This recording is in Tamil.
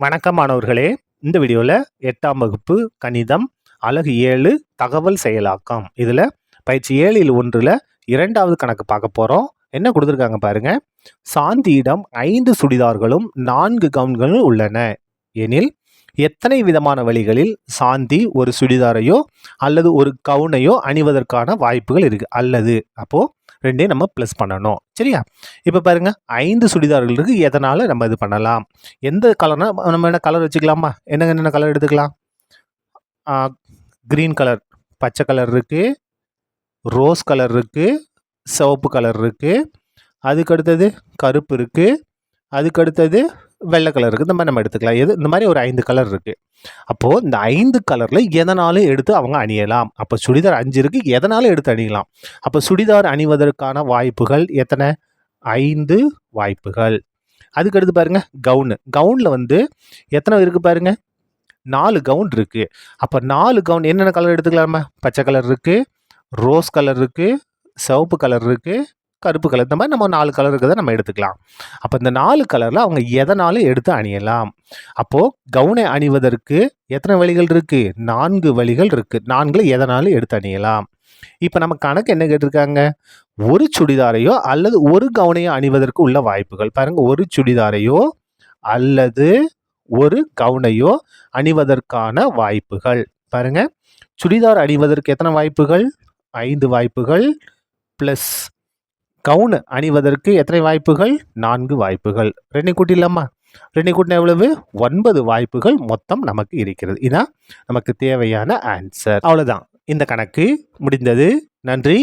வணக்கம் மாணவர்களே. இந்த வீடியோவில் 8ஆம் வகுப்பு கணிதம் அலகு 7 தகவல் செயலாக்கம். இதில் பயிற்சி 7ல் 1ல் 2வது கணக்கு பார்க்க போகிறோம். என்ன கொடுத்துருக்காங்க பாருங்க. சாந்தியிடம் 5 சுடிதார்களும் 4 கவுன்களும் உள்ளன எனில் எத்தனை விதமான வழிகளில் சாந்தி ஒரு சுடிதாரையோ அல்லது ஒரு கவுனையோ அணிவதற்கான வாய்ப்புகள் இருக்கு. அல்லது அப்போ ரெண்டையும் நம்ம ப்ளஸ் பண்ணணும். சரியா? இப்போ பாருங்க, 5 சுடிதார்கள் இருக்கு. எதனால நம்ம இது பண்ணலாம்? எந்த கலர்னா நம்ம என்ன கலர் வச்சுக்கலாமா? என்னென்ன கலர் எடுத்துக்கலாம்? கிரீன் கலர், பச்சை கலர் இருக்கு, ரோஸ் கலர் இருக்கு, சிவப்பு கலர் இருக்கு, அதுக்கு அடுத்தது கருப்பு இருக்கு, அதுக்கு அடுத்தது வெள்ளை கலர் இருக்குது. இந்த மாதிரி நம்ம எடுத்துக்கலாம். இந்த மாதிரி ஒரு 5 கலர் இருக்குது. அப்போது இந்த 5 கலரில் எதனாலும் எடுத்து அவங்க அணியலாம். அப்போ சுடிதார் 5 இருக்குது, எதனாலும் எடுத்து அணியலாம். அப்போ சுடிதார் அணிவதற்கான வாய்ப்புகள் எத்தனை? 5 வாய்ப்புகள். அதுக்கு அடுத்து பாருங்கள், கவுனில் எத்தனை இருக்குது பாருங்கள், 4 கவுன் இருக்குது. அப்போ 4 கவுன் என்னென்ன கலர் எடுத்துக்கலாமா? பச்சை கலர் இருக்குது, ரோஸ் கலர் இருக்குது, சிவப்பு கலர் இருக்குது, கருப்பு கலர். இந்த மாதிரி நம்ம 4 கலர் இருக்கிறத நம்ம எடுத்துக்கலாம். அப்போ இந்த 4 கலரில் அவங்க எதனாலும் எடுத்து அணியலாம். அப்போது கவுனை அணிவதற்கு எத்தனை வழிகள் இருக்குது? 4 வழிகள் இருக்குது. 4 எதனாலும் எடுத்து அணியலாம். இப்போ நம்ம கணக்கு என்ன கேட்டிருக்காங்க? ஒரு சுடிதாரையோ அல்லது ஒரு கவுனையோ அணிவதற்கு உள்ள வாய்ப்புகள் பாருங்கள். ஒரு சுடிதாரையோ அல்லது ஒரு கவுனையோ அணிவதற்கான வாய்ப்புகள் பாருங்கள். சுடிதார் அணிவதற்கு எத்தனை வாய்ப்புகள்? 5 வாய்ப்புகள். ப்ளஸ் கவுன் அணிவதற்கு எத்தனை வாய்ப்புகள்? 4 வாய்ப்புகள். 2 கூட்டிடலாமா? 2 கூட்டினா எவ்வளவு? 9 வாய்ப்புகள் மொத்தம் நமக்கு இருக்கிறது. இதான் நமக்கு தேவையான ஆன்சர். அவ்வளோதான். இந்த கணக்கு முடிந்தது. நன்றி.